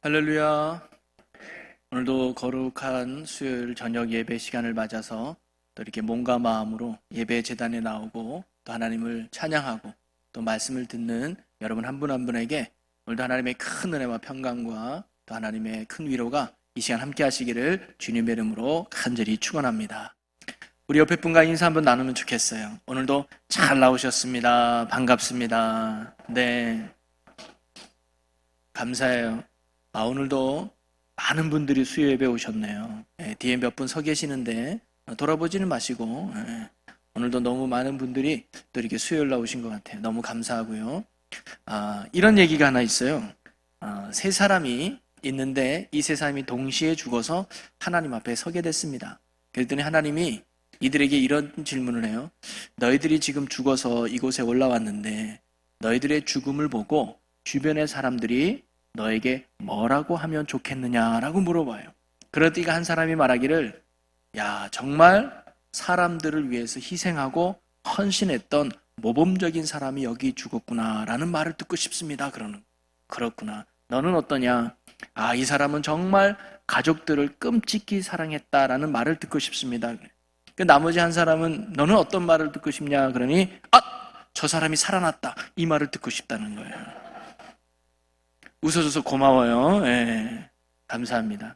할렐루야. 오늘도 거룩한 수요일 저녁 예배 시간을 맞아서 또 이렇게 몸과 마음으로 예배 제단에 나오고 또 하나님을 찬양하고 또 말씀을 듣는 여러분 한 분 한 분에게 오늘도 하나님의 큰 은혜와 평강과 또 하나님의 큰 위로가 이 시간 함께 하시기를 주님의 이름으로 간절히 축원합니다. 우리 옆에 분과 인사 한번 나누면 좋겠어요. 오늘도 잘 나오셨습니다. 반갑습니다. 네, 감사해요. 오늘도 많은 분들이 수요 예배 오셨네요. 뒤에 몇 분 서 계시는데 돌아보지는 마시고 오늘도 너무 많은 분들이 또 이렇게 수요일 나오신 것 같아요. 너무 감사하고요. 이런 얘기가 하나 있어요. 세 사람이 있는데 이 세 사람이 동시에 죽어서 하나님 앞에 서게 됐습니다. 그랬더니 하나님이 이들에게 이런 질문을 해요. 너희들이 지금 죽어서 이곳에 올라왔는데 너희들의 죽음을 보고 주변의 사람들이 너에게 뭐라고 하면 좋겠느냐라고 물어봐요. 그러니까 한 사람이 말하기를, 야, 정말 사람들을 위해서 희생하고 헌신했던 모범적인 사람이 여기 죽었구나 라는 말을 듣고 싶습니다. 그렇구나. 너는 어떠냐? 이 사람은 정말 가족들을 끔찍히 사랑했다라는 말을 듣고 싶습니다. 그 나머지 한 사람은 너는 어떤 말을 듣고 싶냐? 그러니 저 사람이 살아났다 이 말을 듣고 싶다는 거예요. 웃어줘서 고마워요. 감사합니다.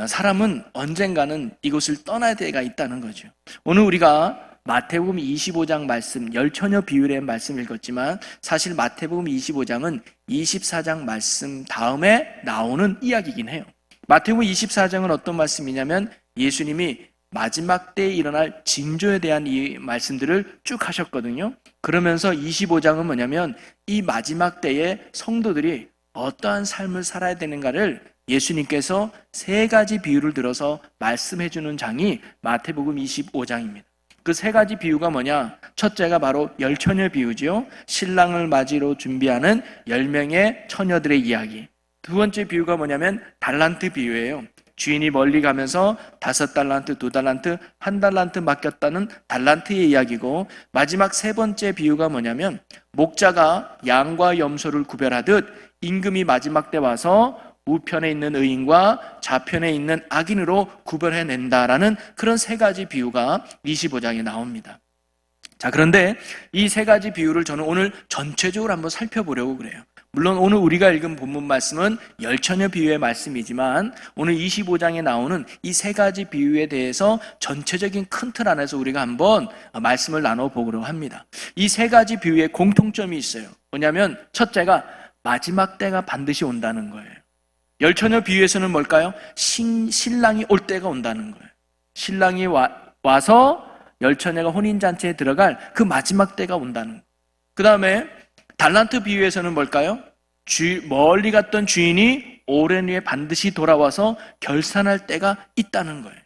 사람은 언젠가는 이곳을 떠나야 때가 있다는 거죠. 오늘 우리가 마태복음 25장 말씀, 열처녀 비유의 말씀 읽었지만 사실 마태복음 25장은 24장 말씀 다음에 나오는 이야기이긴 해요. 마태복음 24장은 어떤 말씀이냐면 예수님이 마지막 때에 일어날 징조에 대한 이 말씀들을 쭉 하셨거든요. 그러면서 25장은 뭐냐면 이 마지막 때에 성도들이 어떠한 삶을 살아야 되는가를 예수님께서 세 가지 비유를 들어서 말씀해 주는 장이 마태복음 25장입니다. 그 세 가지 비유가 뭐냐? 첫째가 바로 열처녀 비유죠. 신랑을 맞이로 준비하는 10명의 처녀들의 이야기. 두 번째 비유가 뭐냐면 달란트 비유예요. 주인이 멀리 가면서 5달란트, 2달란트, 1달란트 맡겼다는 달란트의 이야기고, 마지막 세 번째 비유가 뭐냐면 목자가 양과 염소를 구별하듯 임금이 마지막 때 와서 우편에 있는 의인과 좌편에 있는 악인으로 구별해낸다라는 그런 세 가지 비유가 25장에 나옵니다. 자, 그런데 이 세 가지 비유를 저는 오늘 전체적으로 한번 살펴보려고 그래요. 물론 오늘 우리가 읽은 본문 말씀은 열처녀 비유의 말씀이지만 오늘 25장에 나오는 이 세 가지 비유에 대해서 전체적인 큰 틀 안에서 우리가 한번 말씀을 나눠보려고 합니다. 이 세 가지 비유의 공통점이 있어요. 뭐냐면 첫째가 마지막 때가 반드시 온다는 거예요. 열처녀 비유에서는 뭘까요? 신랑이 올 때가 온다는 거예요. 신랑이 와서 열처녀가 혼인잔치에 들어갈 그 마지막 때가 온다는 거예요. 그 다음에 달란트 비유에서는 뭘까요? 멀리 갔던 주인이 오랜 후에 반드시 돌아와서 결산할 때가 있다는 거예요.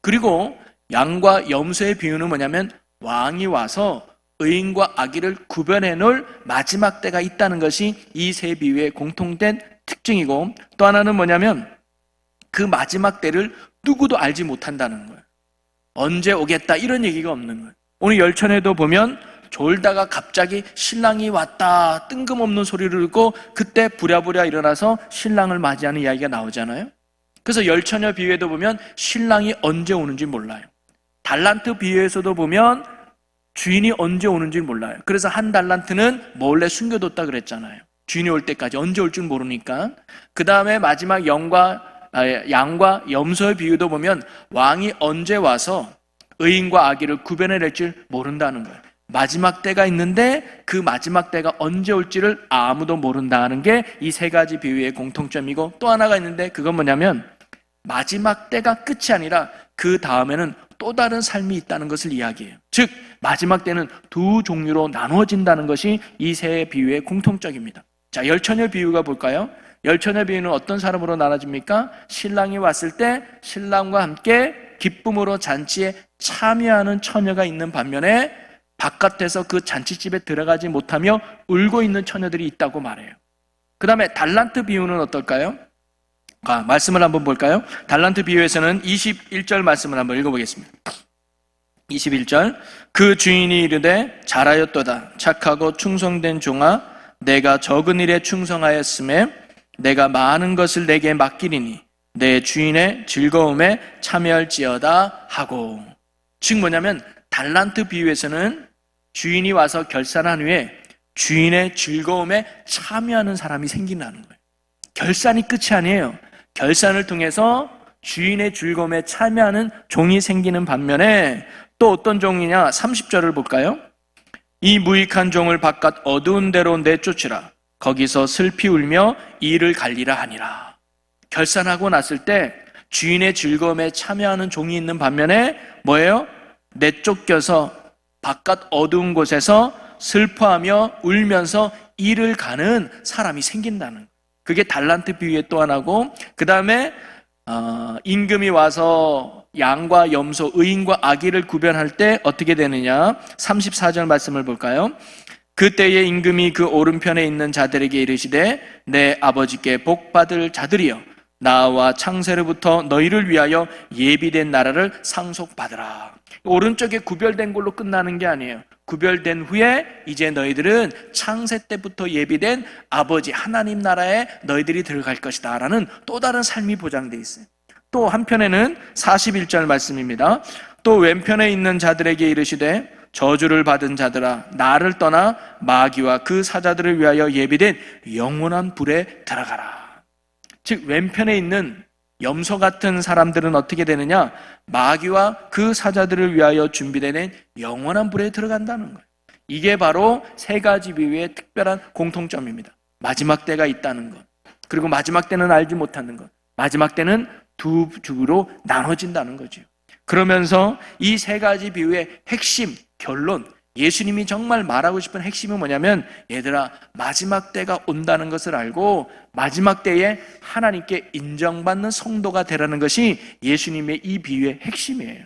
그리고 양과 염소의 비유는 뭐냐면 왕이 와서 의인과 악의를 구별해 놓을 마지막 때가 있다는 것이 이 세 비유의 공통된 특징이고, 또 하나는 뭐냐면 그 마지막 때를 누구도 알지 못한다는 거예요. 언제 오겠다 이런 얘기가 없는 거예요. 오늘 열천에도 보면 졸다가 갑자기 신랑이 왔다 뜬금없는 소리를 듣고 그때 부랴부랴 일어나서 신랑을 맞이하는 이야기가 나오잖아요. 그래서 열처녀 비유에도 보면 신랑이 언제 오는지 몰라요. 달란트 비유에서도 보면 주인이 언제 오는지 몰라요. 그래서 1달란트는 몰래 숨겨뒀다 그랬잖아요. 주인이 올 때까지 언제 올 줄 모르니까. 그 다음에 마지막 양과 염소의 비유도 보면 왕이 언제 와서 의인과 악의를 구별해낼 줄 모른다는 거예요. 마지막 때가 있는데 그 마지막 때가 언제 올지를 아무도 모른다는 게 이 세 가지 비유의 공통점이고, 또 하나가 있는데 그건 뭐냐면 마지막 때가 끝이 아니라 그 다음에는 또 다른 삶이 있다는 것을 이야기해요. 즉 마지막 때는 두 종류로 나누어진다는 것이 이 세 비유의 공통점입니다. 자, 열처녀 비유가 볼까요? 열처녀 비유는 어떤 사람으로 나눠집니까? 신랑이 왔을 때 신랑과 함께 기쁨으로 잔치에 참여하는 처녀가 있는 반면에 바깥에서 그 잔치집에 들어가지 못하며 울고 있는 처녀들이 있다고 말해요. 그 다음에 달란트 비유는 어떨까요? 말씀을 한번 볼까요? 달란트 비유에서는 21절 말씀을 한번 읽어보겠습니다. 21절, 그 주인이 이르되 잘하였도다 착하고 충성된 종아, 내가 적은 일에 충성하였음에 내가 많은 것을 내게 맡기리니 내 주인의 즐거움에 참여할지어다 하고. 즉 뭐냐면 달란트 비유에서는 주인이 와서 결산한 후에 주인의 즐거움에 참여하는 사람이 생긴다는 거예요. 결산이 끝이 아니에요. 결산을 통해서 주인의 즐거움에 참여하는 종이 생기는 반면에 또 어떤 종이냐? 30절을 볼까요? 이 무익한 종을 바깥 어두운 데로 내쫓으라. 거기서 슬피 울며 이를 갈리라 하니라. 결산하고 났을 때 주인의 즐거움에 참여하는 종이 있는 반면에 뭐예요? 내쫓겨서 바깥 어두운 곳에서 슬퍼하며 울면서 이를 가는 사람이 생긴다는 거예요. 그게 달란트 비유의 또 하나고, 그 다음에 임금이 와서 양과 염소, 의인과 악의를 구별할 때 어떻게 되느냐? 34절 말씀을 볼까요? 그때에 임금이 그 오른편에 있는 자들에게 이르시되 내 아버지께 복받을 자들이여 나와 창세로부터 너희를 위하여 예비된 나라를 상속받으라. 오른쪽에 구별된 걸로 끝나는 게 아니에요. 구별된 후에 이제 너희들은 창세 때부터 예비된 아버지 하나님 나라에 너희들이 들어갈 것이다 라는 또 다른 삶이 보장되어 있어요. 또 한편에는 41절 말씀입니다. 또 왼편에 있는 자들에게 이르시되 저주를 받은 자들아 나를 떠나 마귀와 그 사자들을 위하여 예비된 영원한 불에 들어가라. 즉 왼편에 있는 염소 같은 사람들은 어떻게 되느냐? 마귀와 그 사자들을 위하여 준비되는 영원한 불에 들어간다는 거예요. 이게 바로 세 가지 비유의 특별한 공통점입니다. 마지막 때가 있다는 것, 그리고 마지막 때는 알지 못하는 것, 마지막 때는 두 주로 나눠진다는 거죠. 그러면서 이 세 가지 비유의 핵심, 결론, 예수님이 정말 말하고 싶은 핵심은 뭐냐면 얘들아 마지막 때가 온다는 것을 알고 마지막 때에 하나님께 인정받는 성도가 되라는 것이 예수님의 이 비유의 핵심이에요.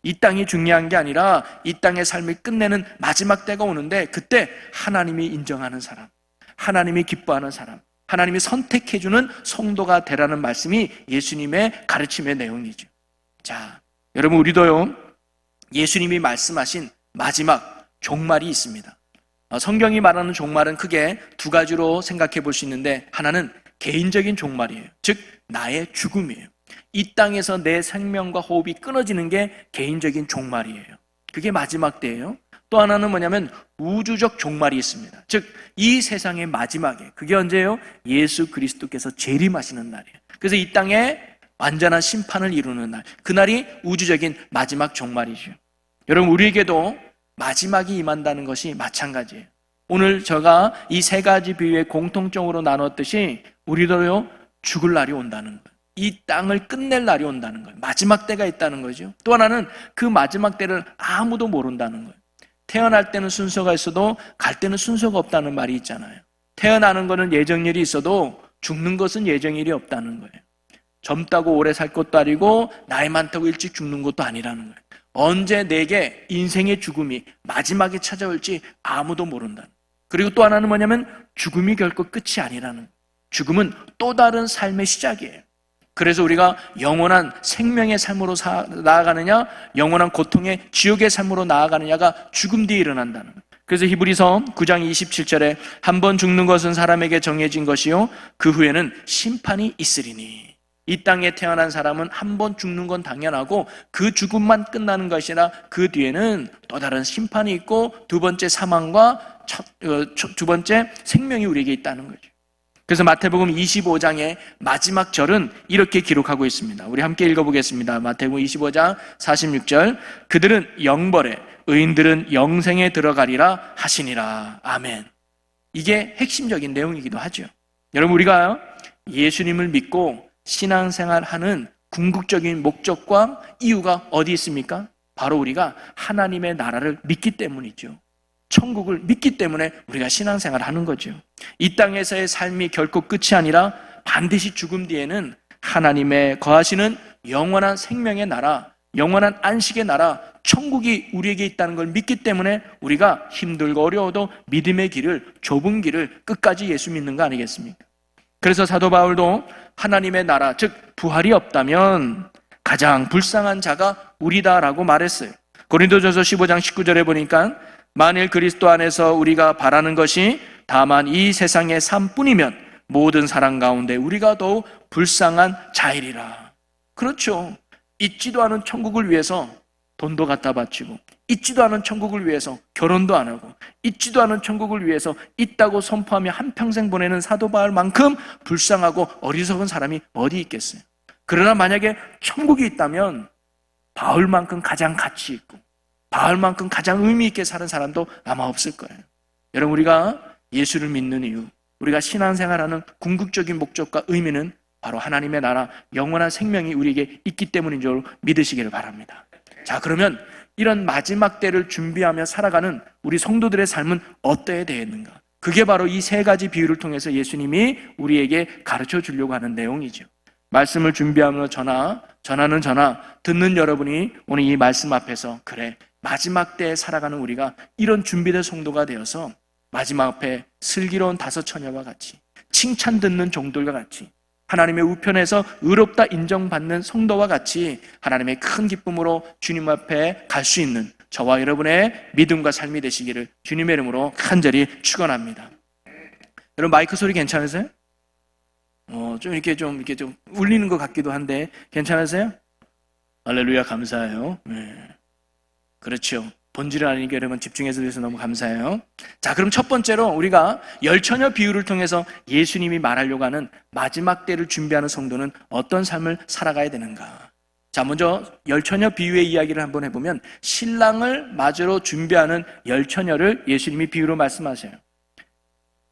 이 땅이 중요한 게 아니라 이 땅의 삶을 끝내는 마지막 때가 오는데 그때 하나님이 인정하는 사람, 하나님이 기뻐하는 사람, 하나님이 선택해주는 성도가 되라는 말씀이 예수님의 가르침의 내용이죠. 자, 여러분 우리도요 예수님이 말씀하신 마지막 종말이 있습니다. 성경이 말하는 종말은 크게 두 가지로 생각해 볼 수 있는데 하나는 개인적인 종말이에요. 즉 나의 죽음이에요. 이 땅에서 내 생명과 호흡이 끊어지는 게 개인적인 종말이에요. 그게 마지막 때예요. 또 하나는 뭐냐면 우주적 종말이 있습니다. 즉 이 세상의 마지막에, 그게 언제예요? 예수 그리스도께서 재림하시는 날이에요. 그래서 이 땅에 완전한 심판을 이루는 날, 그날이 우주적인 마지막 종말이죠. 여러분 우리에게도 마지막이 임한다는 것이 마찬가지예요. 오늘 제가 이 세 가지 비유의 공통점으로 나눴듯이 우리도요 죽을 날이 온다는 거예요. 이 땅을 끝낼 날이 온다는 거예요. 마지막 때가 있다는 거죠. 또 하나는 그 마지막 때를 아무도 모른다는 거예요. 태어날 때는 순서가 있어도 갈 때는 순서가 없다는 말이 있잖아요. 태어나는 거는 예정일이 있어도 죽는 것은 예정일이 없다는 거예요. 젊다고 오래 살 것도 아니고 나이 많다고 일찍 죽는 것도 아니라는 거예요. 언제 내게 인생의 죽음이 마지막에 찾아올지 아무도 모른다. 그리고 또 하나는 뭐냐면 죽음이 결코 끝이 아니라는 거예요. 죽음은 또 다른 삶의 시작이에요. 그래서 우리가 영원한 생명의 삶으로 나아가느냐, 영원한 고통의 지옥의 삶으로 나아가느냐가 죽음 뒤에 일어난다는 거예요. 그래서 히브리서 9장 27절에 한 번 죽는 것은 사람에게 정해진 것이요 그 후에는 심판이 있으리니. 이 땅에 태어난 사람은 한 번 죽는 건 당연하고 그 죽음만 끝나는 것이라 그 뒤에는 또 다른 심판이 있고 두 번째 사망과 두 번째 생명이 우리에게 있다는 거죠. 그래서 마태복음 25장의 마지막 절은 이렇게 기록하고 있습니다. 우리 함께 읽어보겠습니다. 마태복음 25장 46절 그들은 영벌에 의인들은 영생에 들어가리라 하시니라. 아멘. 이게 핵심적인 내용이기도 하죠. 여러분 우리가 예수님을 믿고 신앙생활하는 궁극적인 목적과 이유가 어디 있습니까? 바로 우리가 하나님의 나라를 믿기 때문이죠. 천국을 믿기 때문에 우리가 신앙생활을 하는 거죠. 이 땅에서의 삶이 결코 끝이 아니라 반드시 죽음 뒤에는 하나님의 거하시는 영원한 생명의 나라, 영원한 안식의 나라, 천국이 우리에게 있다는 걸 믿기 때문에 우리가 힘들고 어려워도 믿음의 길을, 좁은 길을 끝까지 예수 믿는 거 아니겠습니까? 그래서 사도 바울도 하나님의 나라, 즉 부활이 없다면 가장 불쌍한 자가 우리다라고 말했어요. 고린도전서 15장 19절에 보니까 만일 그리스도 안에서 우리가 바라는 것이 다만 이 세상의 삶뿐이면 모든 사람 가운데 우리가 더욱 불쌍한 자이리라. 그렇죠. 있지도 않은 천국을 위해서 돈도 갖다 바치고, 있지도 않은 천국을 위해서 결혼도 안 하고, 있지도 않은 천국을 위해서 있다고 선포하며 한평생 보내는 사도 바울만큼 불쌍하고 어리석은 사람이 어디 있겠어요. 그러나 만약에 천국이 있다면 바울만큼 가장 가치 있고 바울만큼 가장 의미 있게 사는 사람도 아마 없을 거예요. 여러분, 우리가 예수를 믿는 이유, 우리가 신앙생활하는 궁극적인 목적과 의미는 바로 하나님의 나라, 영원한 생명이 우리에게 있기 때문인 줄 믿으시기를 바랍니다. 자, 그러면 이런 마지막 때를 준비하며 살아가는 우리 성도들의 삶은 어때야 되겠는가? 그게 바로 이 세 가지 비유를 통해서 예수님이 우리에게 가르쳐 주려고 하는 내용이죠. 말씀을 준비하며 전하는 저나 듣는 여러분이 오늘 이 말씀 앞에서 그래, 마지막 때에 살아가는 우리가 이런 준비된 성도가 되어서 마지막 앞에 슬기로운 다섯 처녀와 같이, 칭찬 듣는 종들과 같이, 하나님의 우편에서 의롭다 인정받는 성도와 같이 하나님의 큰 기쁨으로 주님 앞에 갈 수 있는 저와 여러분의 믿음과 삶이 되시기를 주님의 이름으로 간절히 축원합니다. 여러분, 마이크 소리 괜찮으세요? 좀 이렇게 좀 울리는 것 같기도 한데 괜찮으세요? 할렐루야, 감사해요. 네. 그렇죠. 본질을 아니니까 여러분 집중해서 주셔서 너무 감사해요. 자, 그럼 첫 번째로 우리가 열처녀 비유를 통해서 예수님이 말하려고 하는 마지막 때를 준비하는 성도는 어떤 삶을 살아가야 되는가? 자, 먼저 열처녀 비유의 이야기를 한번 해보면 신랑을 맞으러 준비하는 열처녀를 예수님이 비유로 말씀하셔요.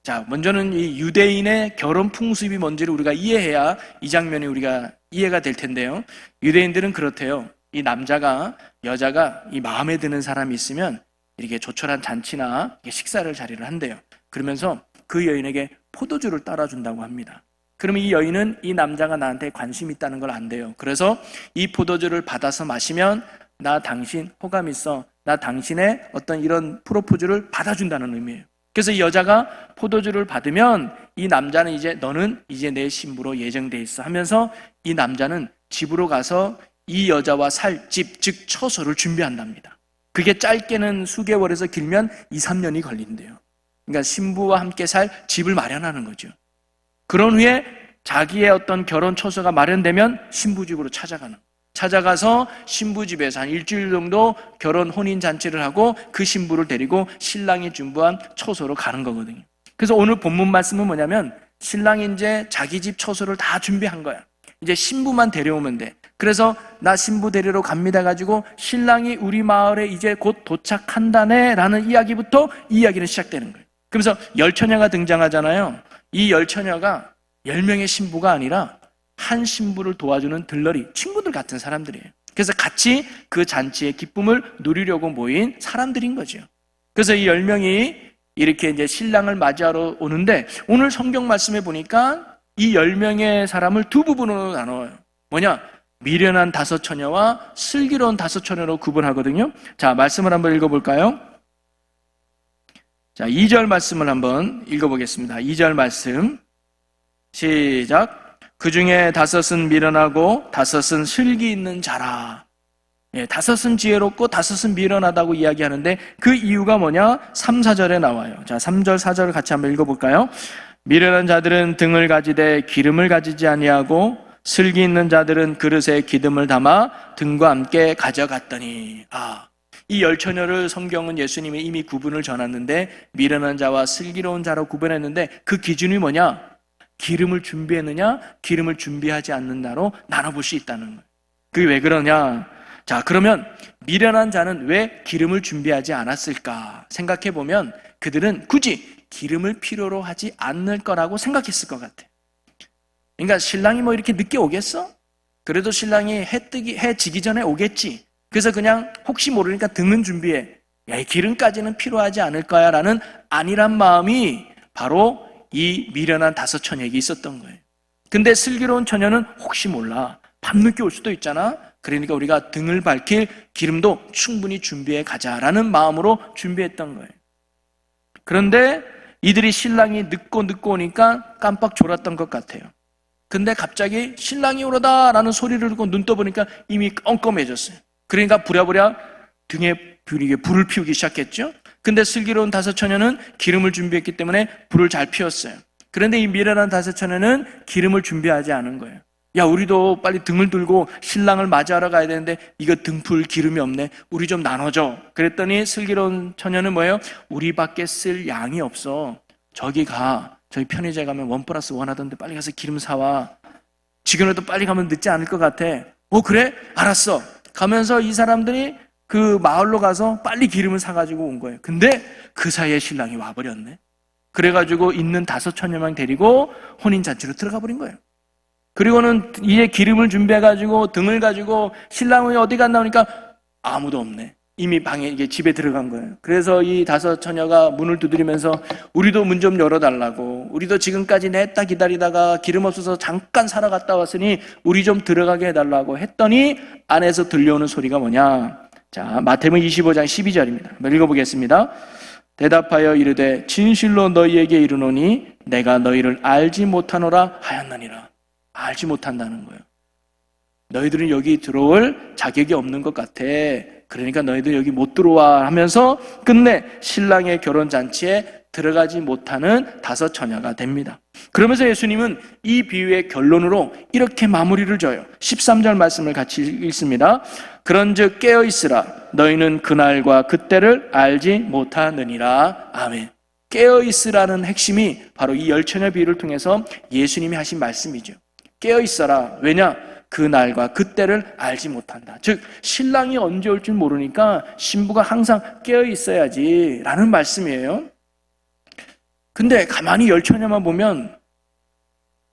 자, 먼저는 이 유대인의 결혼 풍습이 뭔지를 우리가 이해해야 이 장면이 우리가 이해가 될 텐데요. 유대인들은 그렇대요. 이 남자가, 여자가 이 마음에 드는 사람이 있으면 이렇게 조촐한 잔치나 식사를 자리를 한대요. 그러면서 그 여인에게 포도주를 따라준다고 합니다. 그러면 이 여인은 이 남자가 나한테 관심 있다는 걸 안대요. 그래서 이 포도주를 받아서 마시면 나 당신 호감 있어, 나 당신의 어떤 이런 프로포즈를 받아준다는 의미예요. 그래서 이 여자가 포도주를 받으면 이 남자는 이제 너는 이제 내 신부로 예정돼 있어 하면서 이 남자는 집으로 가서 이 여자와 살 집, 즉 처소를 준비한답니다. 그게 짧게는 수개월에서 길면 2, 3년이 걸린대요. 그러니까 신부와 함께 살 집을 마련하는 거죠. 그런 후에 자기의 어떤 결혼 처소가 마련되면 신부 집으로 찾아가서 신부 집에서 한 일주일 정도 결혼 혼인 잔치를 하고 그 신부를 데리고 신랑이 준비한 처소로 가는 거거든요. 그래서 오늘 본문 말씀은 뭐냐면 신랑이 이제 자기 집 처소를 다 준비한 거야. 이제 신부만 데려오면 돼. 그래서 나 신부 데리러 갑니다 가지고 신랑이 우리 마을에 이제 곧 도착한다네 라는 이야기부터 이 이야기는 시작되는 거예요. 그래서 열처녀가 등장하잖아요. 이 열처녀가 10명의 신부가 아니라 한 신부를 도와주는 들러리, 친구들 같은 사람들이에요. 그래서 같이 그 잔치의 기쁨을 누리려고 모인 사람들인 거죠. 그래서 이 10명이 이렇게 이제 신랑을 맞이하러 오는데 오늘 성경 말씀에 보니까 이 10명의 사람을 두 부분으로 나눠요. 뭐냐? 미련한 다섯 처녀와 슬기로운 다섯 처녀로 구분하거든요. 자, 말씀을 한번 읽어볼까요? 자, 2절 말씀을 한번 읽어보겠습니다. 2절 말씀 시작. 그 중에 다섯은 미련하고 다섯은 슬기 있는 자라. 다섯은 지혜롭고 다섯은 미련하다고 이야기하는데 그 이유가 뭐냐? 3, 4절에 나와요. 자, 3절, 4절을 같이 한번 읽어볼까요? 미련한 자들은 등을 가지되 기름을 가지지 아니하고 슬기 있는 자들은 그릇에 기름을 담아 등과 함께 가져갔더니. 이 열처녀를 성경은 예수님이 이미 구분을 전했는데 미련한 자와 슬기로운 자로 구분했는데 그 기준이 뭐냐? 기름을 준비했느냐, 기름을 준비하지 않는다로 나눠볼 수 있다는 거예요. 그게 왜 그러냐? 자, 그러면 미련한 자는 왜 기름을 준비하지 않았을까? 생각해보면 그들은 굳이 기름을 필요로 하지 않을 거라고 생각했을 것 같아요. 그러니까 신랑이 뭐 이렇게 늦게 오겠어? 그래도 신랑이 해 지기 전에 오겠지. 그래서 그냥 혹시 모르니까 등은 준비해. 야, 이 기름까지는 필요하지 않을 거야 라는 안일한 마음이 바로 이 미련한 다섯 처녀에게 있었던 거예요. 근데 슬기로운 처녀는 혹시 몰라. 밤늦게 올 수도 있잖아. 그러니까 우리가 등을 밝힐 기름도 충분히 준비해 가자라는 마음으로 준비했던 거예요. 그런데 이들이 신랑이 늦고 오니까 깜빡 졸았던 것 같아요. 근데 갑자기 신랑이 오로다 라는 소리를 듣고 눈 떠보니까 이미 껌껌해졌어요. 그러니까 부랴부랴 등에 불을 피우기 시작했죠. 근데 슬기로운 다섯 처녀는 기름을 준비했기 때문에 불을 잘 피웠어요. 그런데 이 미련한 다섯 처녀는 기름을 준비하지 않은 거예요. 야, 우리도 빨리 등을 들고 신랑을 맞이하러 가야 되는데 이거 등풀 기름이 없네. 우리 좀 나눠줘. 그랬더니 슬기로운 처녀는 뭐예요? 우리밖에 쓸 양이 없어. 저기 가. 저기 편의점 가면 1+1 하던데 빨리 가서 기름 사와. 지금이라도 빨리 가면 늦지 않을 것 같아. 그래? 알았어. 가면서 이 사람들이 그 마을로 가서 빨리 기름을 사가지고 온 거예요. 근데 그 사이에 신랑이 와버렸네. 그래가지고 있는 다섯 처녀만 데리고 혼인잔치로 들어가 버린 거예요. 그리고는 이제 기름을 준비해가지고 등을 가지고 신랑이 어디 갔나 오니까 아무도 없네. 이미 방에 이게 집에 들어간 거예요. 그래서 이 다섯 처녀가 문을 두드리면서 우리도 문 좀 열어달라고, 우리도 지금까지 냈다 기다리다가 기름 없어서 잠깐 사러 갔다 왔으니 우리 좀 들어가게 해달라고 했더니 안에서 들려오는 소리가 뭐냐? 자, 마태복음 25장 12절입니다. 한번 읽어보겠습니다. 대답하여 이르되 진실로 너희에게 이르노니 내가 너희를 알지 못하노라 하였느니라. 알지 못한다는 거예요. 너희들은 여기 들어올 자격이 없는 것 같아. 그러니까 너희들 여기 못 들어와 하면서 끝내 신랑의 결혼잔치에 들어가지 못하는 다섯 처녀가 됩니다. 그러면서 예수님은 이 비유의 결론으로 이렇게 마무리를 줘요. 13절 말씀을 같이 읽습니다. 그런즉 깨어있으라. 너희는 그날과 그때를 알지 못하느니라. 아멘. 깨어있으라는 핵심이 바로 이 열 처녀 비유를 통해서 예수님이 하신 말씀이죠. 깨어있어라. 왜냐? 그 날과 그때를 알지 못한다. 즉 신랑이 언제 올 줄 모르니까 신부가 항상 깨어있어야지 라는 말씀이에요. 근데 가만히 열 처녀만 보면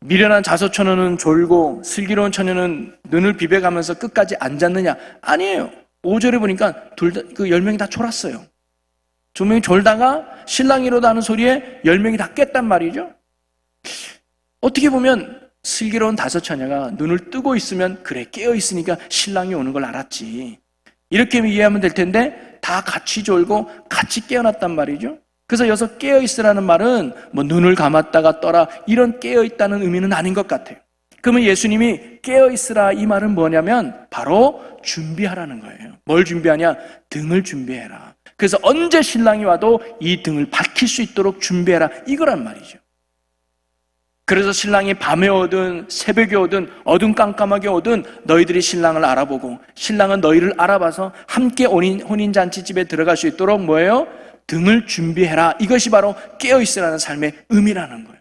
미련한 다섯 처녀는 졸고 슬기로운 처녀는 눈을 비벼가면서 끝까지 앉았느냐? 아니에요. 5절에 보니까 그 10명이 다 졸았어요. 2명이 졸다가 신랑이 이로다 하는 소리에 10명이 다 깼단 말이죠. 어떻게 보면 슬기로운 다섯 처녀가 눈을 뜨고 있으면 그래 깨어있으니까 신랑이 오는 걸 알았지, 이렇게 이해하면 될 텐데 다 같이 졸고 같이 깨어났단 말이죠. 그래서 여기서 깨어있으라는 말은 뭐 눈을 감았다가 떠라 이런 깨어있다는 의미는 아닌 것 같아요. 그러면 예수님이 깨어있으라 이 말은 뭐냐면 바로 준비하라는 거예요. 뭘 준비하냐? 등을 준비해라. 그래서 언제 신랑이 와도 이 등을 밝힐 수 있도록 준비해라 이거란 말이죠. 그래서 신랑이 밤에 오든 새벽에 오든 어둠 깜깜하게 오든 너희들이 신랑을 알아보고 신랑은 너희를 알아봐서 함께 혼인잔치집에 들어갈 수 있도록 뭐예요? 등을 준비해라. 이것이 바로 깨어있으라는 삶의 의미라는 거예요.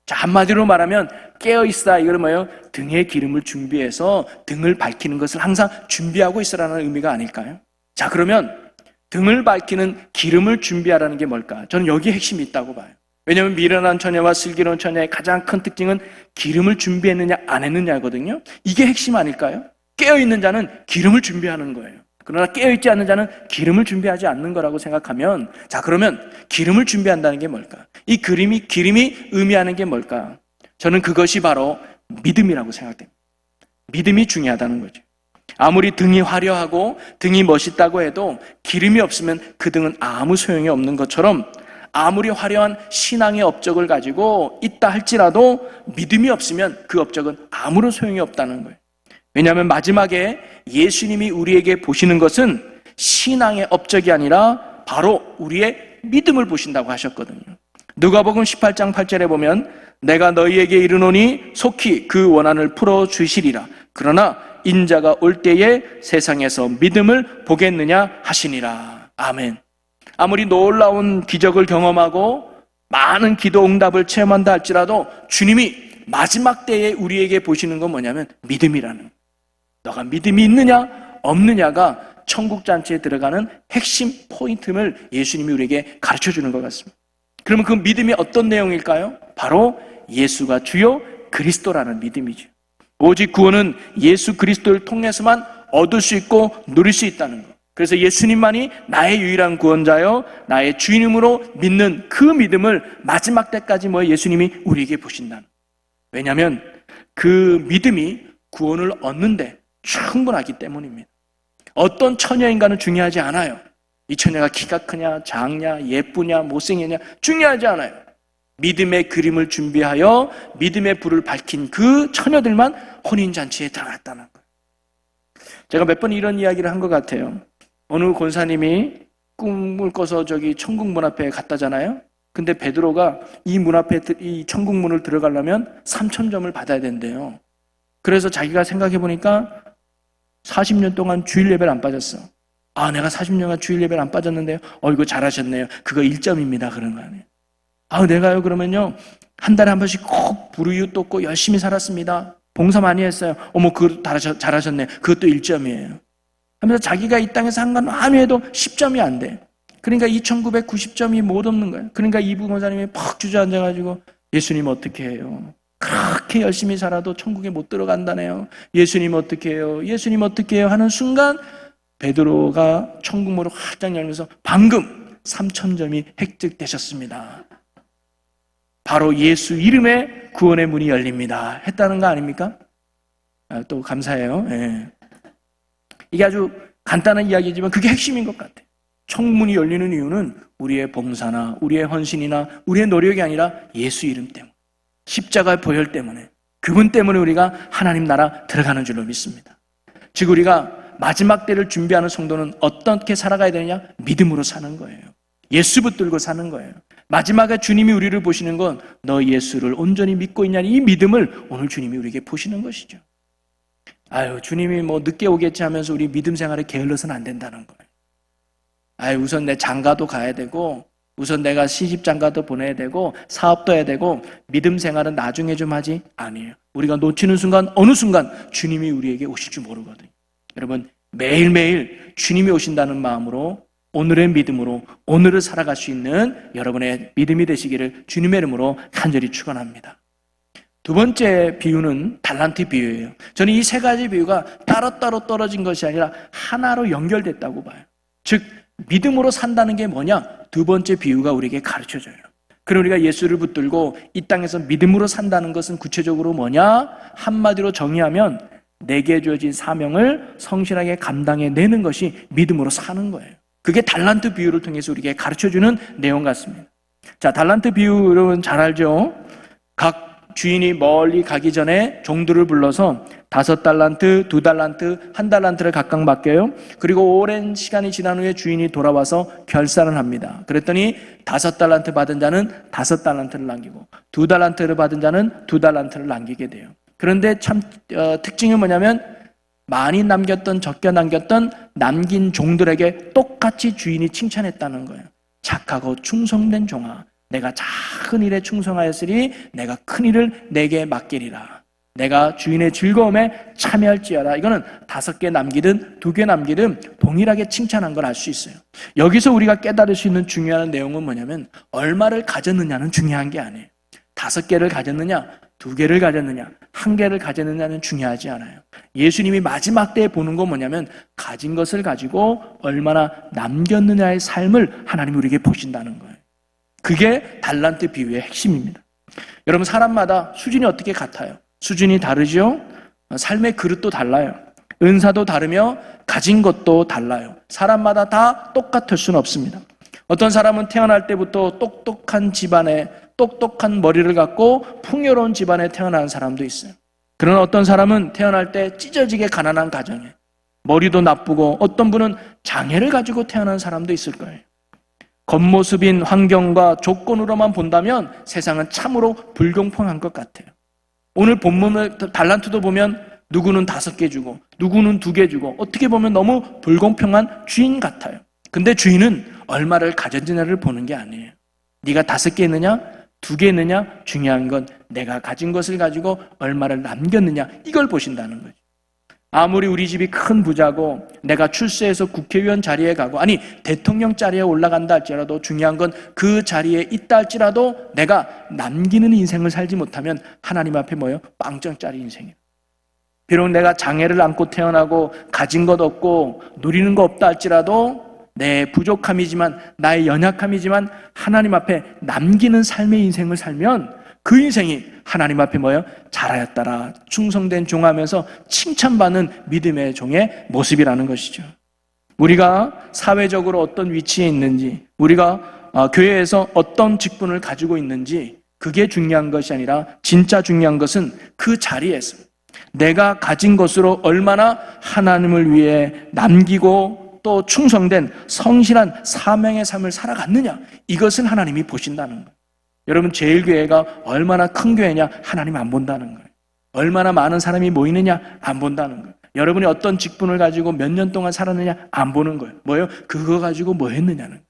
자, 한마디로 말하면 깨어있으라 이거는 뭐예요? 등에 기름을 준비해서 등을 밝히는 것을 항상 준비하고 있으라는 의미가 아닐까요? 자, 그러면 등을 밝히는 기름을 준비하라는 게 뭘까? 저는 여기에 핵심이 있다고 봐요. 왜냐하면 미련한 처녀와 슬기로운 처녀의 가장 큰 특징은 기름을 준비했느냐 안 했느냐거든요. 이게 핵심 아닐까요? 깨어있는 자는 기름을 준비하는 거예요. 그러나 깨어있지 않는 자는 기름을 준비하지 않는 거라고 생각하면, 자, 그러면 기름을 준비한다는 게 뭘까? 이 기름이 의미하는 게 뭘까? 저는 그것이 바로 믿음이라고 생각됩니다. 믿음이 중요하다는 거죠. 아무리 등이 화려하고 등이 멋있다고 해도 기름이 없으면 그 등은 아무 소용이 없는 것처럼 아무리 화려한 신앙의 업적을 가지고 있다 할지라도 믿음이 없으면 그 업적은 아무런 소용이 없다는 거예요. 왜냐하면 마지막에 예수님이 우리에게 보시는 것은 신앙의 업적이 아니라 바로 우리의 믿음을 보신다고 하셨거든요. 누가복음 18장 8절에 보면 내가 너희에게 이르노니 속히 그 원한을 풀어주시리라. 그러나 인자가 올 때에 세상에서 믿음을 보겠느냐 하시니라. 아멘. 아무리 놀라운 기적을 경험하고 많은 기도 응답을 체험한다 할지라도 주님이 마지막 때에 우리에게 보시는 건 뭐냐면 믿음이라는 거예요. 너가 믿음이 있느냐 없느냐가 천국 잔치에 들어가는 핵심 포인트를 예수님이 우리에게 가르쳐 주는 것 같습니다. 그러면 그 믿음이 어떤 내용일까요? 바로 예수가 주요 그리스도라는 믿음이죠. 오직 구원은 예수 그리스도를 통해서만 얻을 수 있고 누릴 수 있다는 것. 그래서 예수님만이 나의 유일한 구원자요 나의 주인으로 믿는 그 믿음을 마지막 때까지 예수님이 우리에게 보신다는 거예요. 왜냐하면 그 믿음이 구원을 얻는데 충분하기 때문입니다. 어떤 처녀인가는 중요하지 않아요. 이 처녀가 키가 크냐 작냐 예쁘냐 못생겼냐 중요하지 않아요. 믿음의 그림을 준비하여 믿음의 불을 밝힌 그 처녀들만 혼인잔치에 들어갔다는 거예요. 제가 몇 번 이런 이야기를 한 것 같아요. 어느 권사님이 꿈을 꿔서 저기 천국문 앞에 갔다잖아요. 근데 베드로가 이 문 앞에 이 천국 문을 들어가려면 3,000점을 받아야 된대요. 그래서 자기가 생각해 보니까 40년 동안 주일 예배를 안 빠졌어. 아, 내가 40년간 주일 예배를 안 빠졌는데요. 이거 잘하셨네요. 그거 1점입니다. 그런 거 아니에요. 내가요, 그러면요, 한 달에 한 번씩 꼭 불우이웃 돕고 열심히 살았습니다. 봉사 많이 했어요. 그거 잘하셨네. 그것도 1점이에요. 하면서 자기가 이 땅에서 한 건 많이 해도 10점이 안 돼. 그러니까 2,990점이 못 없는 거예요. 그러니까 이부 권사님이 팍 주저앉아가지고 예수님 어떻게 해요? 그렇게 열심히 살아도 천국에 못 들어간다네요. 예수님 어떻게 해요? 예수님 어떻게 해요? 하는 순간 베드로가 천국 문을 활짝 열면서 방금 3,000점이 획득되셨습니다. 바로 예수 이름에 구원의 문이 열립니다. 했다는 거 아닙니까? 또 감사해요. 예. 이게 아주 간단한 이야기지만 그게 핵심인 것 같아요. 천문이 열리는 이유는 우리의 봉사나 우리의 헌신이나 우리의 노력이 아니라 예수 이름 때문에, 십자가의 보혈 때문에, 그분 때문에 우리가 하나님 나라 들어가는 줄로 믿습니다. 즉 우리가 마지막 때를 준비하는 성도는 어떻게 살아가야 되느냐? 믿음으로 사는 거예요. 예수 붙들고 사는 거예요. 마지막에 주님이 우리를 보시는 건 너 예수를 온전히 믿고 있냐니, 이 믿음을 오늘 주님이 우리에게 보시는 것이죠. 주님이 늦게 오겠지 하면서 우리 믿음 생활에 게을러서는 안 된다는 거예요. 우선 내 장가도 가야 되고, 우선 내가 시집 장가도 보내야 되고, 사업도 해야 되고, 믿음 생활은 나중에 좀 하지? 아니에요. 우리가 놓치는 순간, 어느 순간 주님이 우리에게 오실 줄 모르거든요. 여러분, 매일매일 주님이 오신다는 마음으로, 오늘의 믿음으로 오늘을 살아갈 수 있는 여러분의 믿음이 되시기를 주님의 이름으로 간절히 축원합니다. 두 번째 비유는 달란트 비유예요. 저는 이 세 가지 비유가 따로따로 떨어진 것이 아니라 하나로 연결됐다고 봐요. 즉 믿음으로 산다는 게 뭐냐? 두 번째 비유가 우리에게 가르쳐줘요. 그럼 우리가 예수를 붙들고 이 땅에서 믿음으로 산다는 것은 구체적으로 뭐냐? 한마디로 정의하면 내게 주어진 사명을 성실하게 감당해내는 것이 믿음으로 사는 거예요. 그게 달란트 비유를 통해서 우리에게 가르쳐주는 내용 같습니다. 자, 달란트 비유 여러분 잘 알죠? 각 주인이 멀리 가기 전에 종들을 불러서 5달란트, 2달란트, 1달란트를 각각 맡겨요. 그리고 오랜 시간이 지난 후에 주인이 돌아와서 결산을 합니다. 그랬더니 5달란트 받은 자는 5달란트를 남기고 2달란트를 받은 자는 2달란트를 남기게 돼요. 그런데 참 특징이 뭐냐면 많이 남겼던 적게 남겼던 남긴 종들에게 똑같이 주인이 칭찬했다는 거예요. 착하고 충성된 종아, 내가 작은 일에 충성하였으니 내가 큰 일을 내게 맡기리라. 내가 주인의 즐거움에 참여할지어다. 이거는 5개 남기든 2개 남기든 동일하게 칭찬한 걸 알 수 있어요. 여기서 우리가 깨달을 수 있는 중요한 내용은 뭐냐면 얼마를 가졌느냐는 중요한 게 아니에요. 5개를 가졌느냐, 2개를 가졌느냐, 1개를 가졌느냐는 중요하지 않아요. 예수님이 마지막 때에 보는 건 뭐냐면 가진 것을 가지고 얼마나 남겼느냐의 삶을 하나님이 우리에게 보신다는 거예요. 그게 달란트 비유의 핵심입니다. 여러분, 사람마다 수준이 어떻게 같아요? 수준이 다르죠? 삶의 그릇도 달라요. 은사도 다르며 가진 것도 달라요. 사람마다 다 똑같을 수는 없습니다. 어떤 사람은 태어날 때부터 똑똑한 집안에 똑똑한 머리를 갖고 풍요로운 집안에 태어난 사람도 있어요. 그러나 어떤 사람은 태어날 때 찢어지게 가난한 가정에 머리도 나쁘고 어떤 분은 장애를 가지고 태어난 사람도 있을 거예요. 겉모습인 환경과 조건으로만 본다면 세상은 참으로 불공평한 것 같아요. 오늘 본문을 달란트도 보면 누구는 5개 주고 누구는 2개 주고 어떻게 보면 너무 불공평한 주인 같아요. 근데 주인은 얼마를 가졌느냐를 보는 게 아니에요. 네가 5개 있느냐 2개 있느냐, 중요한 건 내가 가진 것을 가지고 얼마를 남겼느냐, 이걸 보신다는 거죠. 아무리 우리 집이 큰 부자고 내가 출세해서 국회의원 자리에 가고 아니 대통령 자리에 올라간다 할지라도 중요한 건 그 자리에 있다 할지라도 내가 남기는 인생을 살지 못하면 하나님 앞에 뭐예요? 빵점짜리 인생이에요. 비록 내가 장애를 안고 태어나고 가진 것 없고 누리는 거 없다 할지라도 내 부족함이지만 나의 연약함이지만 하나님 앞에 남기는 삶의 인생을 살면 그 인생이 하나님 앞에 뭐예요? 잘하였다라 충성된 종하면서 칭찬받는 믿음의 종의 모습이라는 것이죠. 우리가 사회적으로 어떤 위치에 있는지 우리가 교회에서 어떤 직분을 가지고 있는지 그게 중요한 것이 아니라 진짜 중요한 것은 그 자리에서 내가 가진 것으로 얼마나 하나님을 위해 남기고 또 충성된 성실한 사명의 삶을 살아갔느냐, 이것을 하나님이 보신다는 거예요. 여러분, 제일교회가 얼마나 큰 교회냐, 하나님 안 본다는 거예요. 얼마나 많은 사람이 모이느냐, 안 본다는 거예요. 여러분이 어떤 직분을 가지고 몇 년 동안 살았느냐, 안 보는 거예요. 뭐예요? 그거 가지고 뭐 했느냐는 거예요.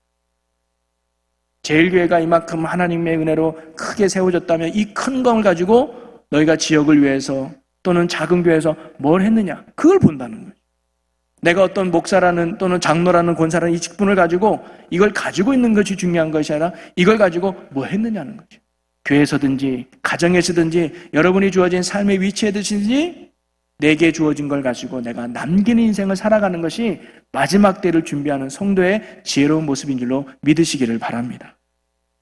제일교회가 이만큼 하나님의 은혜로 크게 세워졌다면 이 큰 검을 가지고 너희가 지역을 위해서 또는 작은 교회에서 뭘 했느냐, 그걸 본다는 거예요. 내가 어떤 목사라는 또는 장로라는 권사라는 이 직분을 가지고 이걸 가지고 있는 것이 중요한 것이 아니라 이걸 가지고 뭐 했느냐는 거죠. 교회에서든지 가정에서든지 여러분이 주어진 삶의 위치에 드시든지 내게 주어진 걸 가지고 내가 남기는 인생을 살아가는 것이 마지막 때를 준비하는 성도의 지혜로운 모습인 줄로 믿으시기를 바랍니다.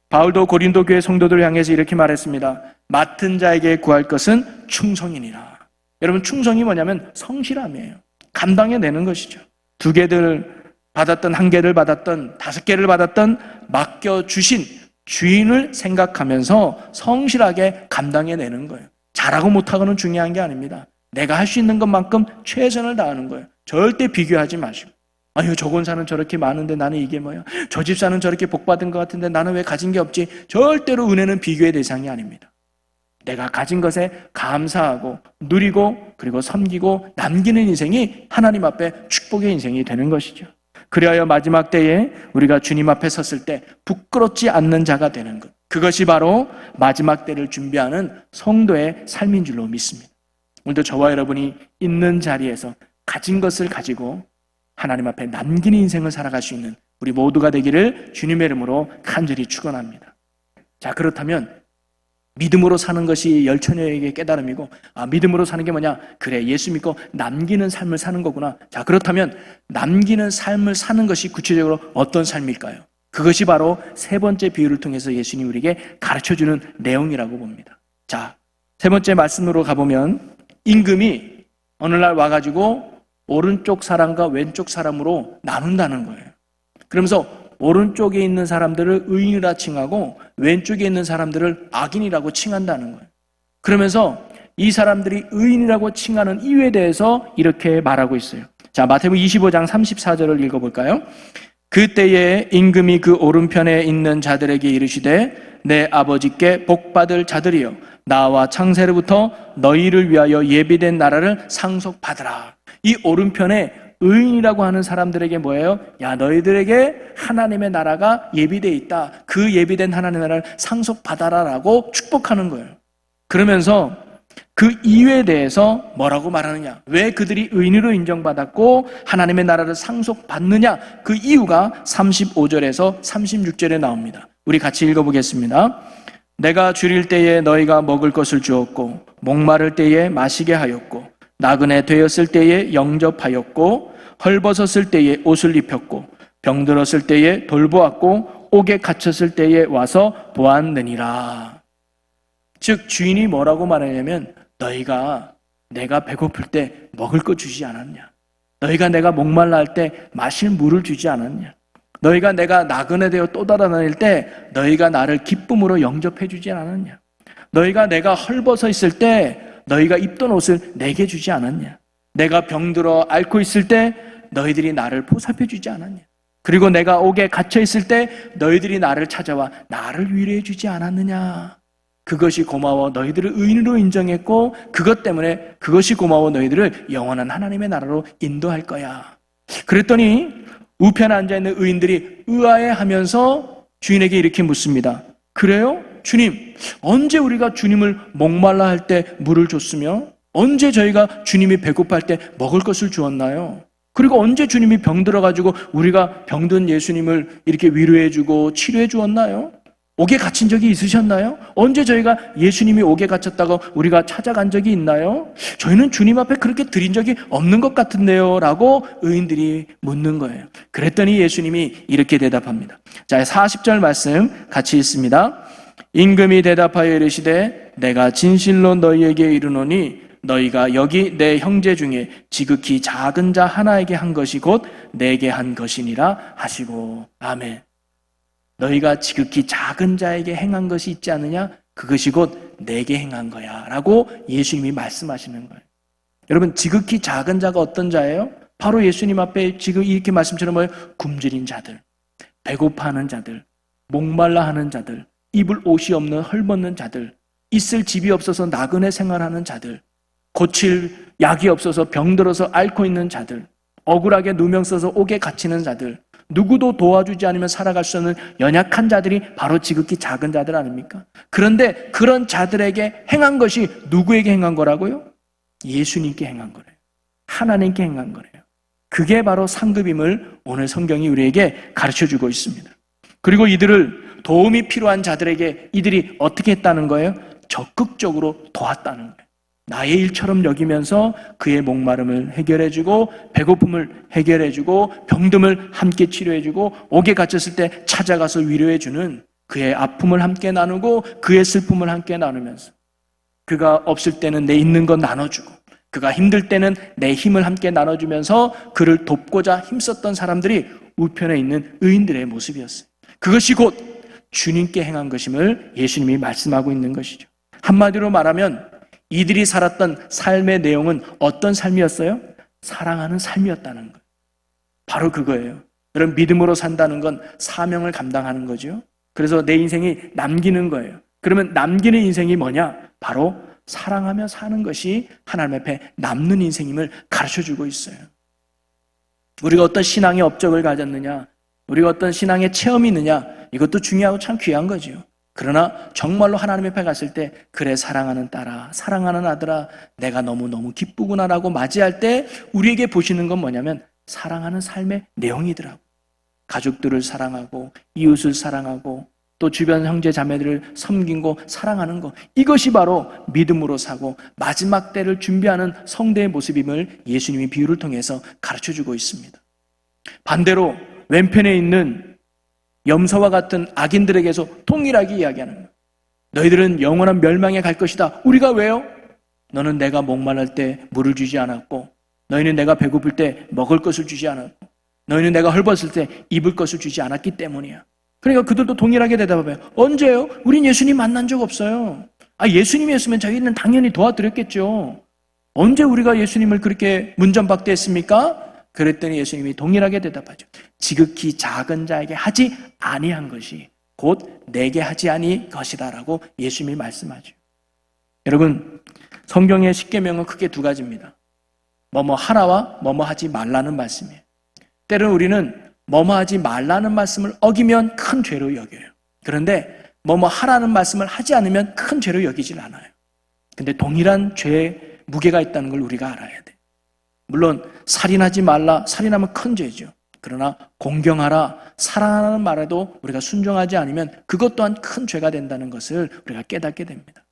바울도 고린도 교회 성도들을 향해서 이렇게 말했습니다. 맡은 자에게 구할 것은 충성이니라. 여러분, 충성이 뭐냐면 성실함이에요. 감당해내는 것이죠. 2개를 받았던, 1개를 받았던, 5개를 받았던 맡겨주신 주인을 생각하면서 성실하게 감당해내는 거예요. 잘하고 못하고는 중요한 게 아닙니다. 내가 할 수 있는 것만큼 최선을 다하는 거예요. 절대 비교하지 마시고, 아유, 저 권사는 저렇게 많은데 나는 이게 뭐야? 저 집사는 저렇게 복받은 것 같은데 나는 왜 가진 게 없지? 절대로 은혜는 비교의 대상이 아닙니다. 내가 가진 것에 감사하고 누리고 그리고 섬기고 남기는 인생이 하나님 앞에 축복의 인생이 되는 것이죠. 그리하여 마지막 때에 우리가 주님 앞에 섰을 때 부끄럽지 않는 자가 되는 것, 그것이 바로 마지막 때를 준비하는 성도의 삶인 줄로 믿습니다. 오늘도 저와 여러분이 있는 자리에서 가진 것을 가지고 하나님 앞에 남기는 인생을 살아갈 수 있는 우리 모두가 되기를 주님의 이름으로 간절히 축원합니다. 자, 그렇다면 믿음으로 사는 것이 열처녀에게 깨달음이고, 믿음으로 사는 게 뭐냐? 그래, 예수 믿고 남기는 삶을 사는 거구나. 자, 그렇다면 남기는 삶을 사는 것이 구체적으로 어떤 삶일까요? 그것이 바로 3번째 비유를 통해서 예수님이 우리에게 가르쳐주는 내용이라고 봅니다. 자, 3번째 말씀으로 가보면 임금이 어느 날 와가지고 오른쪽 사람과 왼쪽 사람으로 나눈다는 거예요. 그러면서 오른쪽에 있는 사람들을 의인이라 칭하고 왼쪽에 있는 사람들을 악인이라고 칭한다는 거예요. 그러면서 이 사람들이 의인이라고 칭하는 이유에 대해서 이렇게 말하고 있어요. 자, 마태복음 25장 34절을 읽어볼까요? 그때에 임금이 그 오른편에 있는 자들에게 이르시되 내 아버지께 복받을 자들이여 나와 창세로부터 너희를 위하여 예비된 나라를 상속받으라. 이 오른편에 의인이라고 하는 사람들에게 뭐예요? 야, 너희들에게 하나님의 나라가 예비되어 있다. 그 예비된 하나님의 나라를 상속받아라라고 축복하는 거예요. 그러면서 그 이유에 대해서 뭐라고 말하느냐? 왜 그들이 의인으로 인정받았고 하나님의 나라를 상속받느냐? 그 이유가 35절에서 36절에 나옵니다. 우리 같이 읽어보겠습니다. 내가 줄일 때에 너희가 먹을 것을 주었고 목마를 때에 마시게 하였고 나그네 되었을 때에 영접하였고 헐벗었을 때에 옷을 입혔고 병들었을 때에 돌보았고 옥에 갇혔을 때에 와서 보았느니라. 즉 주인이 뭐라고 말하냐면 너희가 내가 배고플 때 먹을 거 주지 않았냐? 너희가 내가 목말라 할 때 마실 물을 주지 않았냐? 너희가 내가 나그네 되어 또 달아다닐 때 너희가 나를 기쁨으로 영접해 주지 않았냐? 너희가 내가 헐벗어 있을 때 너희가 입던 옷을 내게 주지 않았냐? 내가 병들어 앓고 있을 때 너희들이 나를 보살펴 주지 않았냐? 그리고 내가 옥에 갇혀 있을 때 너희들이 나를 찾아와 나를 위로해 주지 않았느냐? 그것이 고마워 너희들을 의인으로 인정했고 그것 때문에 그것이 고마워 너희들을 영원한 하나님의 나라로 인도할 거야. 그랬더니 우편에 앉아있는 의인들이 의아해하면서 주인에게 이렇게 묻습니다. 그래요? 주님, 언제 우리가 주님을 목말라 할 때 물을 줬으며 언제 저희가 주님이 배고파 할 때 먹을 것을 주었나요? 그리고 언제 주님이 병들어가지고 우리가 병든 예수님을 이렇게 위로해주고 치료해 주었나요? 옥에 갇힌 적이 있으셨나요? 언제 저희가 예수님이 옥에 갇혔다고 우리가 찾아간 적이 있나요? 저희는 주님 앞에 그렇게 드린 적이 없는 것 같은데요 라고 의인들이 묻는 거예요. 그랬더니 예수님이 이렇게 대답합니다. 자, 40절 말씀 같이 읽습니다. 임금이 대답하여 이르시되 내가 진실로 너희에게 이르노니 너희가 여기 내 형제 중에 지극히 작은 자 하나에게 한 것이 곧 내게 한 것이니라 하시고. 아멘. 너희가 지극히 작은 자에게 행한 것이 있지 않느냐? 그것이 곧 내게 행한 거야 라고 예수님이 말씀하시는 거예요. 여러분, 지극히 작은 자가 어떤 자예요? 바로 예수님 앞에 지금 이렇게 말씀처럼 뭐예요? 굶주린 자들, 배고파하는 자들, 목말라 하는 자들, 입을 옷이 없는 헐벗는 자들, 있을 집이 없어서 나그네 생활하는 자들, 고칠 약이 없어서 병들어서 앓고 있는 자들, 억울하게 누명 써서 옥에 갇히는 자들, 누구도 도와주지 않으면 살아갈 수 없는 연약한 자들이 바로 지극히 작은 자들 아닙니까? 그런데 그런 자들에게 행한 것이 누구에게 행한 거라고요? 예수님께 행한 거래요. 하나님께 행한 거래요. 그게 바로 상급임을 오늘 성경이 우리에게 가르쳐주고 있습니다. 그리고 이들을 도움이 필요한 자들에게 이들이 어떻게 했다는 거예요? 적극적으로 도왔다는 거예요. 나의 일처럼 여기면서 그의 목마름을 해결해주고 배고픔을 해결해주고 병듦을 함께 치료해주고 옥에 갇혔을 때 찾아가서 위로해주는 그의 아픔을 함께 나누고 그의 슬픔을 함께 나누면서 그가 없을 때는 내 있는 것 나눠주고 그가 힘들 때는 내 힘을 함께 나눠주면서 그를 돕고자 힘썼던 사람들이 우편에 있는 의인들의 모습이었어요. 그것이 곧 주님께 행한 것임을 예수님이 말씀하고 있는 것이죠. 한마디로 말하면 이들이 살았던 삶의 내용은 어떤 삶이었어요? 사랑하는 삶이었다는 거예요. 바로 그거예요. 여러분, 믿음으로 산다는 건 사명을 감당하는 거죠. 그래서 내 인생이 남기는 거예요. 그러면 남기는 인생이 뭐냐? 바로 사랑하며 사는 것이 하나님 앞에 남는 인생임을 가르쳐주고 있어요. 우리가 어떤 신앙의 업적을 가졌느냐, 우리가 어떤 신앙의 체험이 있느냐, 이것도 중요하고 참 귀한 거죠. 그러나 정말로 하나님 앞에 갔을 때 그래 사랑하는 딸아, 사랑하는 아들아, 내가 너무너무 기쁘구나라고 맞이할 때 우리에게 보시는 건 뭐냐면 사랑하는 삶의 내용이더라고요. 가족들을 사랑하고 이웃을 사랑하고 또 주변 형제 자매들을 섬기고 사랑하는 것, 이것이 바로 믿음으로 사고 마지막 때를 준비하는 성도의 모습임을 예수님이 비유를 통해서 가르쳐주고 있습니다. 반대로 왼편에 있는 염소와 같은 악인들에게서 동일하게 이야기하는 거예요. 너희들은 영원한 멸망에 갈 것이다. 우리가 왜요? 너는 내가 목말랄 때 물을 주지 않았고, 너희는 내가 배고플 때 먹을 것을 주지 않았고, 너희는 내가 헐벗을 때 입을 것을 주지 않았기 때문이야. 그러니까 그들도 동일하게 대답해요. 언제요? 우린 예수님 만난 적 없어요. 예수님이었으면 저희는 당연히 도와드렸겠죠. 언제 우리가 예수님을 그렇게 문전박대했습니까? 그랬더니 예수님이 동일하게 대답하죠. 지극히 작은 자에게 하지 아니한 것이 곧 내게 하지 아니 것이다라고 예수님이 말씀하죠. 여러분, 성경의 십계명은 크게 두 가지입니다. 뭐뭐 하라와 뭐뭐 하지 말라는 말씀이에요. 때로는 우리는 뭐뭐 하지 말라는 말씀을 어기면 큰 죄로 여겨요. 그런데 뭐뭐 하라는 말씀을 하지 않으면 큰 죄로 여기질 않아요. 근데 동일한 죄의 무게가 있다는 걸 우리가 알아야 돼요. 물론 살인하지 말라, 살인하면 큰 죄죠. 그러나 공경하라, 사랑하라는 말에도 우리가 순종하지 않으면 그것 또한 큰 죄가 된다는 것을 우리가 깨닫게 됩니다.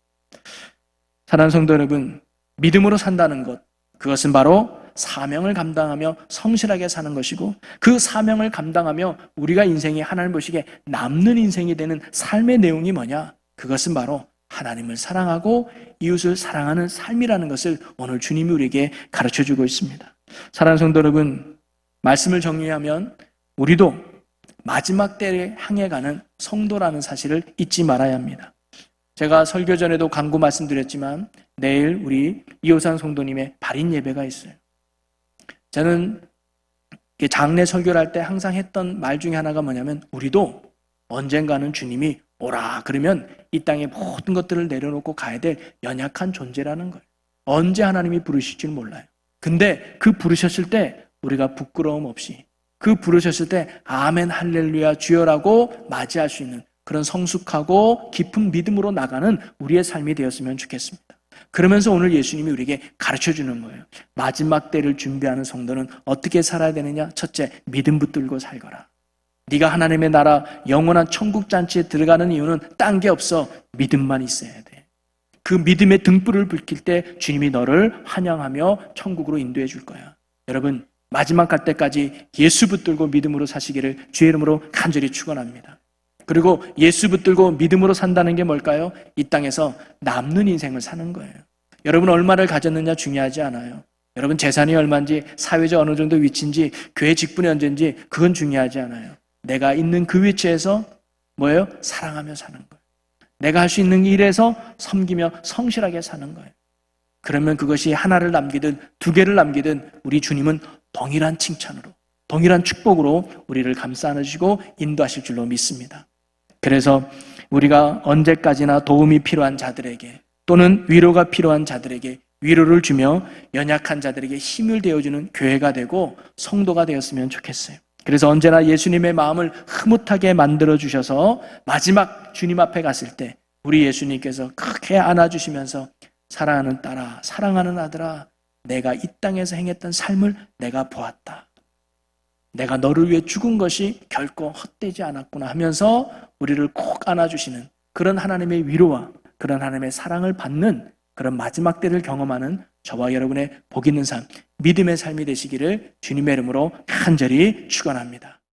사랑하는 성도 여러분, 믿음으로 산다는 것, 그것은 바로 사명을 감당하며 성실하게 사는 것이고, 그 사명을 감당하며 우리가 인생이 하나님 보시기에 남는 인생이 되는 삶의 내용이 뭐냐? 그것은 바로 하나님을 사랑하고 이웃을 사랑하는 삶이라는 것을 오늘 주님이 우리에게 가르쳐주고 있습니다. 사랑하는 성도 여러분, 말씀을 정리하면 우리도 마지막 때에 향해 가는 성도라는 사실을 잊지 말아야 합니다. 제가 설교 전에도 간구 말씀드렸지만 내일 우리 이호산 성도님의 발인 예배가 있어요. 저는 장례 설교를 할 때 항상 했던 말 중에 하나가 뭐냐면 우리도 언젠가는 주님이 오라 그러면 이 땅의 모든 것들을 내려놓고 가야 될 연약한 존재라는 거예요. 언제 하나님이 부르실지 몰라요. 근데 그 부르셨을 때 우리가 부끄러움 없이, 그 부르셨을 때 아멘 할렐루야 주여라고 맞이할 수 있는 그런 성숙하고 깊은 믿음으로 나가는 우리의 삶이 되었으면 좋겠습니다. 그러면서 오늘 예수님이 우리에게 가르쳐주는 거예요. 마지막 때를 준비하는 성도는 어떻게 살아야 되느냐? 첫째, 믿음 붙들고 살거라. 네가 하나님의 나라 영원한 천국 잔치에 들어가는 이유는 딴 게 없어. 믿음만 있어야 돼. 그 믿음의 등불을 불킬 때 주님이 너를 환영하며 천국으로 인도해 줄 거야. 여러분, 마지막 갈 때까지 예수 붙들고 믿음으로 사시기를 주의 이름으로 간절히 축원합니다. 그리고 예수 붙들고 믿음으로 산다는 게 뭘까요? 이 땅에서 남는 인생을 사는 거예요. 여러분 얼마를 가졌느냐 중요하지 않아요. 여러분 재산이 얼마인지, 사회적 어느 정도 위치인지, 교회 직분이 언제인지 그건 중요하지 않아요. 내가 있는 그 위치에서 뭐예요? 사랑하며 사는 거예요. 내가 할 수 있는 일에서 섬기며 성실하게 사는 거예요. 그러면 그것이 하나를 남기든 두 개를 남기든 우리 주님은 동일한 칭찬으로, 동일한 축복으로 우리를 감싸 안으시고 인도하실 줄로 믿습니다. 그래서 우리가 언제까지나 도움이 필요한 자들에게 또는 위로가 필요한 자들에게 위로를 주며 연약한 자들에게 힘을 되어주는 교회가 되고 성도가 되었으면 좋겠어요. 그래서 언제나 예수님의 마음을 흐뭇하게 만들어주셔서 마지막 주님 앞에 갔을 때 우리 예수님께서 크게 안아주시면서 사랑하는 딸아, 사랑하는 아들아, 내가 이 땅에서 행했던 삶을 내가 보았다. 내가 너를 위해 죽은 것이 결코 헛되지 않았구나 하면서 우리를 꼭 안아주시는 그런 하나님의 위로와 그런 하나님의 사랑을 받는 그런 마지막 때를 경험하는 저와 여러분의 복 있는 삶, 믿음의 삶이 되시기를 주님의 이름으로 간절히 축원합니다.